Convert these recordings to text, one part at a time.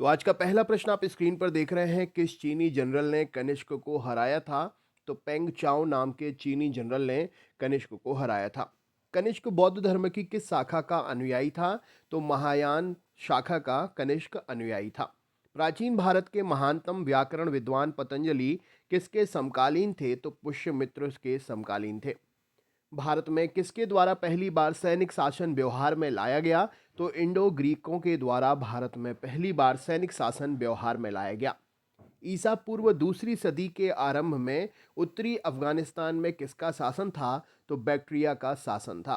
तो आज का पहला प्रश्न आप स्क्रीन पर देख रहे हैं, किस चीनी जनरल ने कनिष्क को हराया था? तो पेंग चाओ नाम के चीनी जनरल ने कनिष्क को हराया था। कनिष्क बौद्ध धर्म की किस शाखा का अनुयायी था? तो महायान शाखा का कनिष्क अनुयायी था। प्राचीन भारत के महानतम व्याकरण विद्वान पतंजलि किसके समकालीन थे? तो पुष्यमित्र के समकालीन थे। भारत में किसके द्वारा पहली बार सैनिक शासन व्यवहार में लाया गया? तो इंडो ग्रीकों के द्वारा भारत में पहली बार सैनिक शासन व्यवहार में लाया गया। ईसा पूर्व दूसरी सदी के आरंभ में उत्तरी अफगानिस्तान में किसका शासन था? तो बैक्ट्रिया का शासन था।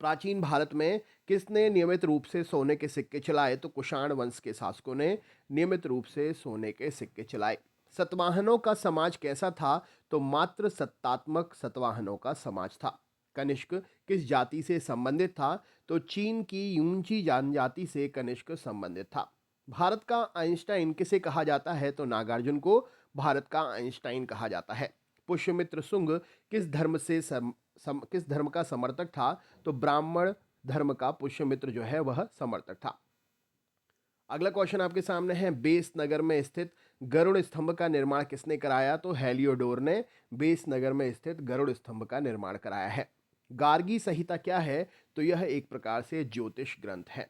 प्राचीन भारत में किसने नियमित रूप से सोने के सिक्के चलाए? तो कुषाण वंश के शासकों ने नियमित रूप से सोने के सिक्के चलाए। सतवाहनों का समाज कैसा था? तो मात्र सत्तात्मक सतवाहनों का समाज था। कनिष्क किस जाति से संबंधित था? तो चीन की यूंची जनजाति से कनिष्क संबंधित था। भारत का आइंस्टाइन किसे कहा जाता है? तो नागार्जुन को भारत का आइंस्टाइन कहा जाता है। पुष्यमित्र शुंग किस धर्म से किस धर्म का समर्थक था? तो ब्राह्मण धर्म का पुष्यमित्र जो है वह समर्थक था। अगला क्वेश्चन आपके सामने है, बेस नगर में स्थित गरुड़ स्तंभ का निर्माण किसने कराया? तो हेलियोडोर ने बेस नगर में स्थित गरुड़ स्तंभ का निर्माण कराया है। गार्गी संहिता क्या है? तो यह एक प्रकार से ज्योतिष ग्रंथ है।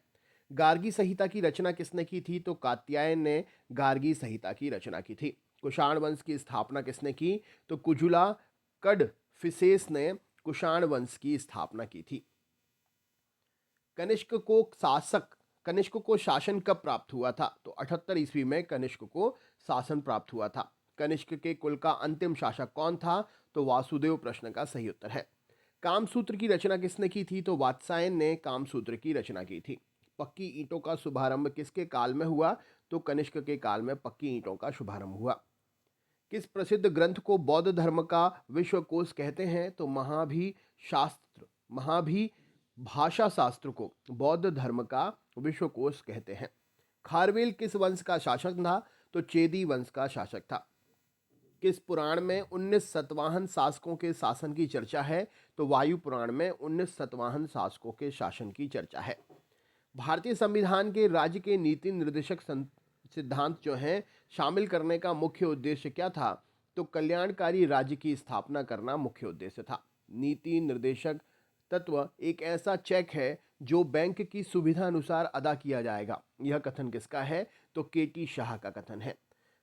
गार्गी संहिता की रचना किसने की थी? तो कात्यायन ने गार्गी संहिता की रचना की थी। कुषाण वंश की स्थापना किसने की? तो कुजुला कडफिसेस ने कुषाण वंश की स्थापना की थी। कनिष्क को शासक कनिष्क को शासन कब प्राप्त हुआ था? तो 78 ईस्वी में कनिष्क को शासन प्राप्त हुआ था। कनिष्क के कुल का अंतिम शासक कौन था? तो वासुदेव प्रश्न का सही उत्तर है। कामसूत्र की रचना किसने की थी? तो वात्सायन ने कामसूत्र की रचना की थी। पक्की ईंटों का शुभारंभ किसके काल में हुआ? तो कनिष्क के काल में पक्की ईंटों का शुभारंभ हुआ। किस प्रसिद्ध ग्रंथ को बौद्ध धर्म का विश्वकोश कहते हैं? तो महाभी भाषा शास्त्र को बौद्ध धर्म का विश्वकोश कहते हैं। खारवेल किस वंश का शासक था? तो चेदी वंश का शासक था। किस पुराण में 19 सतवाहन शासकों के शासन की चर्चा है? तो वायु पुराण में 19 सतवाहन शासकों के शासन की चर्चा है। भारतीय संविधान के राज्य के नीति निर्देशक सिद्धांत जो हैं शामिल करने का मुख्य उद्देश्य क्या था? तो कल्याणकारी राज्य की स्थापना करना मुख्य उद्देश्य था। नीति निर्देशक तत्व एक ऐसा चेक है जो बैंक की सुविधा अनुसार अदा किया जाएगा। यह कथन किसका है? तो केटी शाह का कथन है।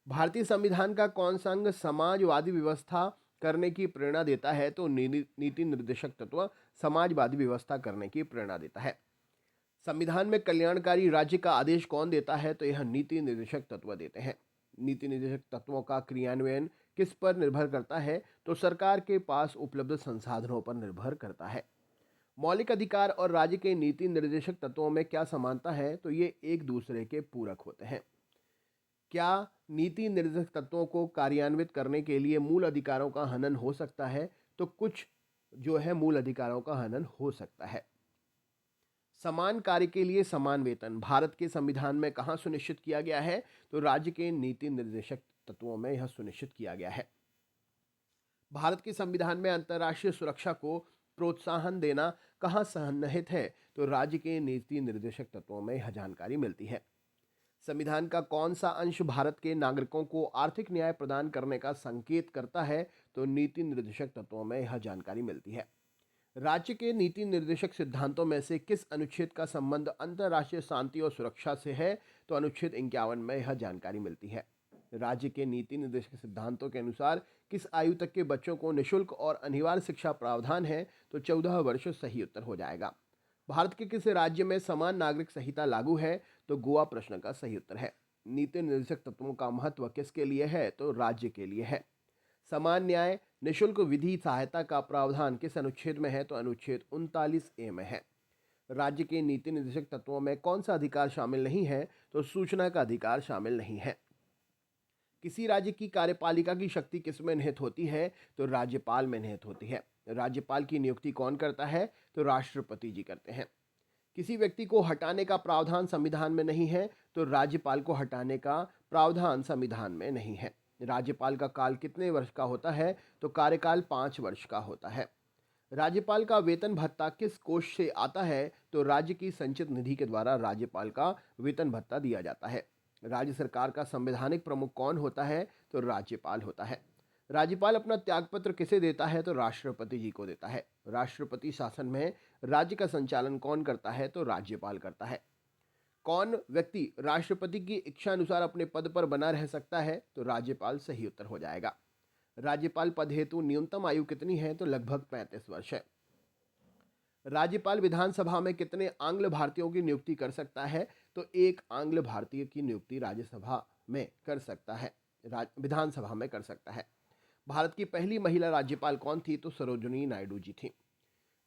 भारतीय संविधान का कौन सा अंग समाजवादी व्यवस्था करने की प्रेरणा देता है? तो नीति निर्देशक तत्व समाजवादी व्यवस्था करने की प्रेरणा देता है। संविधान में कल्याणकारी राज्य का आदेश कौन देता है? तो यह नीति निर्देशक तत्व देते हैं। नीति निर्देशक तत्वों का क्रियान्वयन किस पर निर्भर करता है? तो सरकार के पास उपलब्ध संसाधनों पर निर्भर करता है। मौलिक अधिकार और राज्य के नीति निर्देशक तत्वों में क्या समानता है? तो ये एक दूसरे के पूरक होते हैं। क्या नीति निर्देशक तत्वों को कार्यान्वित करने के लिए मूल अधिकारों का हनन हो सकता है? तो कुछ जो है मूल अधिकारों का हनन हो सकता है। समान कार्य के लिए समान वेतन भारत के संविधान में कहाँ सुनिश्चित किया गया है? तो राज्य के नीति निर्देशक तत्वों में यह सुनिश्चित किया गया है। भारत के संविधान में अंतर्राष्ट्रीय सुरक्षा को प्रोत्साहन देना कहाँ सन्निहित है? तो राज्य के नीति निर्देशक तत्वों में यह जानकारी मिलती है। संविधान का कौन सा अंश भारत के नागरिकों को आर्थिक न्याय प्रदान करने का संकेत करता है? तो नीति निर्देशक तत्वों में यह जानकारी मिलती है। राज्य के नीति निर्देशक सिद्धांतों में से किस अनुच्छेद का संबंध अंतर्राष्ट्रीय शांति और सुरक्षा से है? तो अनुच्छेद 51 में यह जानकारी मिलती है। राज्य के नीति निर्देशक सिद्धांतों के अनुसार किस आयु तक के बच्चों को निःशुल्क और अनिवार्य शिक्षा प्रावधान है? तो 14 वर्ष सही उत्तर हो जाएगा। भारत के किस राज्य में समान नागरिक संहिता लागू है? तो गोवा प्रश्न का सही उत्तर है। नीति निर्देशक तत्वों का महत्व किसके लिए है? तो राज्य के लिए है। समान न्याय निशुल्क विधि सहायता का प्रावधान किस अनुच्छेद में है? तो अनुच्छेद 39A में है। राज्य के नीति निर्देशक तत्वों में कौन सा अधिकार शामिल नहीं है? तो सूचना का अधिकार शामिल नहीं है। किसी राज्य की कार्यपालिका की शक्ति किस में निहित होती है? तो राज्यपाल में निहित होती है। राज्यपाल की नियुक्ति कौन करता है? तो राष्ट्रपति जी करते हैं। किसी व्यक्ति को हटाने का प्रावधान संविधान में नहीं है, तो राज्यपाल को हटाने का प्रावधान संविधान में नहीं है। राज्यपाल का काल कितने वर्ष का होता है? तो कार्यकाल 5 वर्ष का होता है। राज्यपाल का वेतन भत्ता किस कोष से आता है? तो राज्य की संचित निधि के द्वारा राज्यपाल का वेतन भत्ता दिया जाता है। राज्य सरकार का संवैधानिक प्रमुख कौन होता है? तो राज्यपाल होता है। राज्यपाल अपना त्यागपत्र किसे देता है? तो राष्ट्रपति जी को देता है। राष्ट्रपति शासन में राज्य का संचालन कौन करता है? तो राज्यपाल करता है। कौन व्यक्ति राष्ट्रपति की इच्छा अनुसार अपने पद पर बना रह सकता है? तो राज्यपाल सही उत्तर हो जाएगा। राज्यपाल पद हेतु न्यूनतम आयु कितनी है? तो लगभग 35 वर्ष है। राज्यपाल विधानसभा में कितने आंग्ल भारतीयों की नियुक्ति कर सकता है? तो एक आंग्ल भारतीय की नियुक्ति राज्यसभा में कर सकता है, विधानसभा में कर सकता है। भारत की पहली महिला राज्यपाल कौन थी? तो सरोजिनी नायडू जी थी।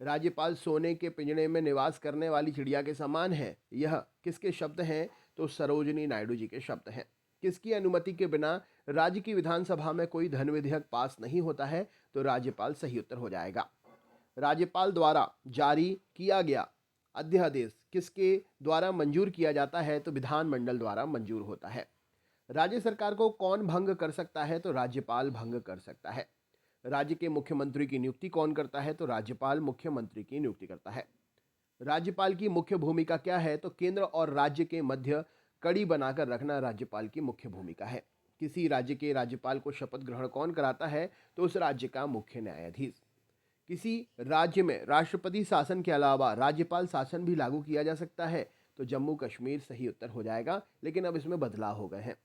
राज्यपाल सोने के पिंजरे में निवास करने वाली चिड़िया के समान है, यह किसके शब्द हैं? तो सरोजिनी नायडू जी के शब्द हैं। किसकी अनुमति के बिना राज्य की विधानसभा में कोई धन विधेयक पास नहीं होता है? तो राज्यपाल सही उत्तर हो जाएगा। राज्यपाल द्वारा जारी किया गया अध्यादेश किसके द्वारा मंजूर किया जाता है? तो विधानमंडल द्वारा मंजूर होता है। राज्य सरकार को कौन भंग कर सकता है? तो राज्यपाल भंग कर सकता है। राज्य के मुख्यमंत्री की नियुक्ति कौन करता है? तो राज्यपाल मुख्यमंत्री की नियुक्ति करता है। राज्यपाल की मुख्य भूमिका क्या है? तो केंद्र और राज्य के मध्य कड़ी बनाकर रखना राज्यपाल की मुख्य भूमिका है। किसी राज्य के राज्यपाल को शपथ ग्रहण कौन कराता है? तो उस राज्य का मुख्य न्यायाधीश। किसी राज्य में राष्ट्रपति शासन के अलावा राज्यपाल शासन भी लागू किया जा सकता है? तो जम्मू कश्मीर सही उत्तर हो जाएगा, लेकिन अब इसमें बदलाव हो गए हैं।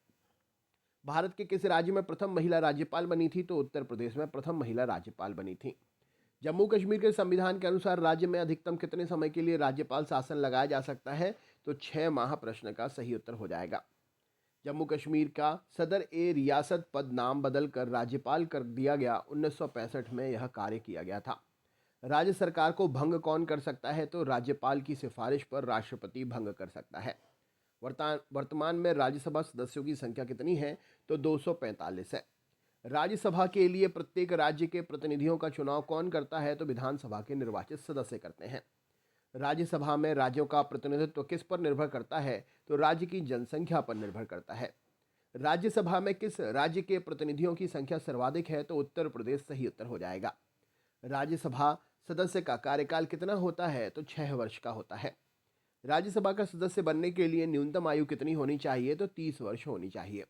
भारत के किस राज्य में प्रथम महिला राज्यपाल बनी थी? तो उत्तर प्रदेश में प्रथम महिला राज्यपाल बनी थी। जम्मू कश्मीर के संविधान के अनुसार राज्य में अधिकतम कितने समय के लिए राज्यपाल शासन लगाया जा सकता है? तो 6 माह प्रश्न का सही उत्तर हो जाएगा। जम्मू कश्मीर का सदर ए रियासत पद नाम बदलकर राज्यपाल कर दिया गया। 1965 में यह कार्य किया गया था। राज्य सरकार को भंग कौन कर सकता है? तो राज्यपाल की सिफारिश पर राष्ट्रपति भंग कर सकता है। वर्तमान में राज्यसभा सदस्यों की संख्या कितनी है? तो 245 है। राज्यसभा के लिए प्रत्येक राज्य के प्रतिनिधियों का चुनाव कौन करता है? तो विधानसभा के निर्वाचित सदस्य करते हैं। राज्यसभा में राज्यों का प्रतिनिधित्व किस पर निर्भर करता है? तो राज्य की जनसंख्या पर निर्भर करता है। राज्यसभा में किस राज्य के प्रतिनिधियों की संख्या सर्वाधिक है? तो उत्तर प्रदेश सही उत्तर हो जाएगा। राज्यसभा सदस्य का कार्यकाल कितना होता है? तो 6 वर्ष का होता है। राज्यसभा का सदस्य बनने के लिए न्यूनतम आयु कितनी होनी चाहिए? तो 30 वर्ष होनी चाहिए।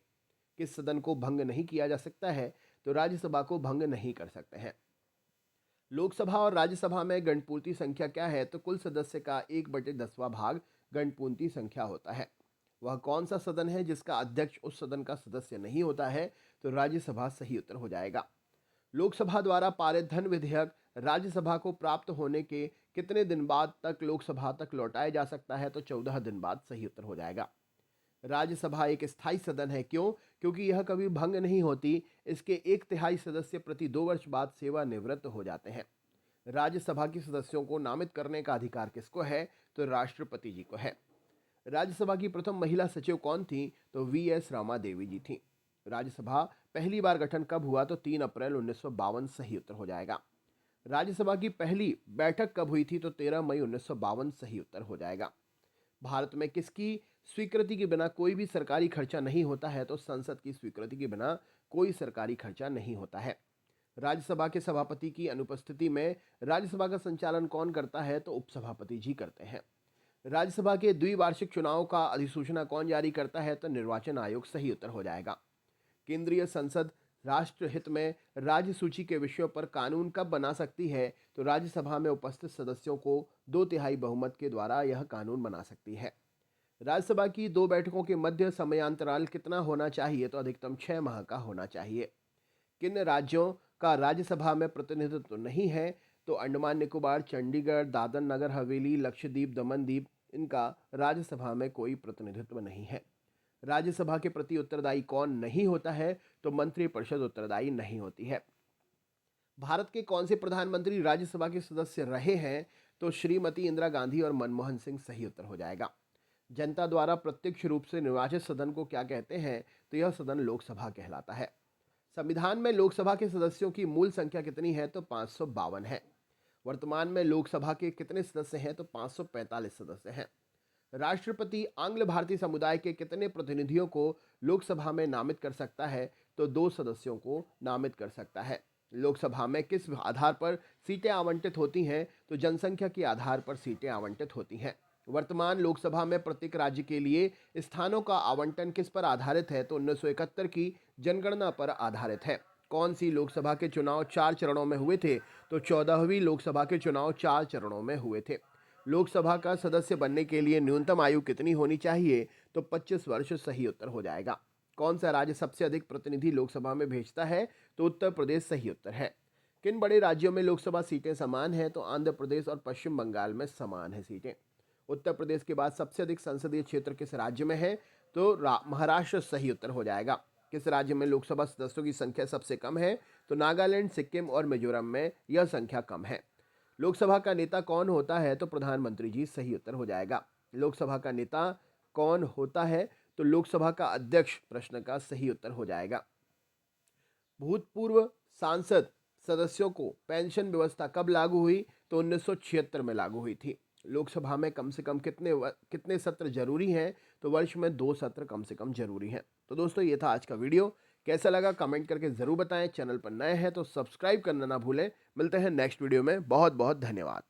किस सदन को भंग नहीं किया जा सकता है? तो राज्यसभा को भंग नहीं कर सकते हैं। लोकसभा और राज्यसभा में गणपूर्ति संख्या क्या है? तो कुल सदस्य का 1/10वां भाग गणपूर्ति संख्या होता है। वह कौन सा सदन है जिसका अध्यक्ष उस सदन का सदस्य नहीं होता है? तो राज्यसभा सही उत्तर हो जाएगा। लोकसभा द्वारा पारित धन विधेयक राज्यसभा को प्राप्त होने के कितने दिन बाद तक लोकसभा तक लौटाया जा सकता है? तो 14 दिन बाद सही उत्तर हो जाएगा। राज्यसभा एक स्थायी सदन है, क्यों? क्योंकि यह कभी भंग नहीं होती। इसके 1/3 सदस्य प्रति 2 वर्ष बाद सेवानिवृत्त हो जाते हैं। राज्यसभा के सदस्यों को नामित करने का अधिकार किसको है? तो राष्ट्रपति जी को है। राज्यसभा की प्रथम महिला सचिव कौन थी? तो वी.एस. रामा देवी जी थी। राज्यसभा पहली बार गठन कब हुआ? तो 3 अप्रैल 1952 सही उत्तर हो जाएगा। राज्यसभा की पहली बैठक कब हुई थी? तो 13 मई 1952 सही उत्तर हो जाएगा। भारत में किसकी स्वीकृति के बिना कोई भी सरकारी खर्चा नहीं होता है? तो संसद की स्वीकृति के बिना कोई सरकारी खर्चा नहीं होता है। राज्यसभा के सभापति की अनुपस्थिति में राज्यसभा का संचालन कौन करता है? तो उपसभापति जी करते हैं। राज्यसभा के द्विवार्षिक चुनाव का अधिसूचना कौन जारी करता है? तो निर्वाचन आयोग सही उत्तर हो जाएगा। केंद्रीय संसद राष्ट्र हित में राज्य सूची के विषयों पर कानून कब बना सकती है? तो राज्यसभा में उपस्थित सदस्यों को 2/3 बहुमत के द्वारा यह कानून बना सकती है। राज्यसभा की 2 बैठकों के मध्य समयांतराल कितना होना चाहिए? तो अधिकतम 6 माह का होना चाहिए। किन राज्यों का राज्यसभा में प्रतिनिधित्व नहीं है? तो अंडमान निकोबार, चंडीगढ़, दादर नगर हवेली, लक्षद्वीप, दमन दीप, इनका राज्यसभा में कोई प्रतिनिधित्व नहीं है। राज्यसभा के प्रति उत्तरदायी कौन नहीं होता है? तो मंत्रिपरिषद उत्तरदायी नहीं होती है। भारत के कौन से प्रधानमंत्री राज्यसभा के सदस्य रहे हैं? तो श्रीमती इंदिरा गांधी और मनमोहन सिंह सही उत्तर हो जाएगा। जनता द्वारा प्रत्यक्ष रूप से निर्वाचित सदन को क्या कहते हैं? तो यह सदन लोकसभा कहलाता है। संविधान में लोकसभा के सदस्यों की मूल संख्या कितनी है? तो 552 है। वर्तमान में लोकसभा के कितने सदस्य हैं? तो 545 सदस्य हैं। राष्ट्रपति आंग्ल भारतीय समुदाय के कितने प्रतिनिधियों को लोकसभा में नामित कर सकता है? तो 2 सदस्यों को नामित कर सकता है। लोकसभा में किस आधार पर सीटें आवंटित होती हैं? तो जनसंख्या के आधार पर सीटें आवंटित होती हैं। वर्तमान लोकसभा में प्रत्येक राज्य के लिए स्थानों का आवंटन किस पर आधारित है? तो 1971 की जनगणना पर आधारित है। कौन सी लोकसभा के चुनाव 4 चरणों में हुए थे? तो 14वीं लोकसभा के चुनाव 4 चरणों में हुए थे। लोकसभा का सदस्य बनने के लिए न्यूनतम आयु कितनी होनी चाहिए? तो 25 वर्ष सही उत्तर हो जाएगा। कौन सा राज्य सबसे अधिक प्रतिनिधि लोकसभा में भेजता है? तो उत्तर प्रदेश सही उत्तर है। किन बड़े राज्यों में लोकसभा सीटें समान हैं? तो आंध्र प्रदेश और पश्चिम बंगाल में समान है सीटें। उत्तर प्रदेश के बाद सबसे अधिक संसदीय क्षेत्र किस राज्य में है? तो महाराष्ट्र सही उत्तर हो जाएगा। किस राज्य में लोकसभा सदस्यों की संख्या सबसे कम है? तो नागालैंड, सिक्किम और मिजोरम में यह संख्या कम है। लोकसभा का नेता कौन होता है? तो प्रधानमंत्री जी सही उत्तर हो जाएगा। लोकसभा का नेता कौन होता है? तो लोकसभा का अध्यक्ष प्रश्न का सही उत्तर हो जाएगा। भूतपूर्व सांसद सदस्यों को पेंशन व्यवस्था कब लागू हुई? तो 1976 में लागू हुई थी। लोकसभा में कम से कम कितने सत्र जरूरी हैं? तो वर्ष में 2 सत्र कम से कम जरूरी हैं। तो दोस्तों ये था आज का वीडियो। कैसा लगा कमेंट करके ज़रूर बताएं। चैनल पर नए हैं तो सब्सक्राइब करना ना भूलें। मिलते हैं नेक्स्ट वीडियो में। बहुत बहुत धन्यवाद।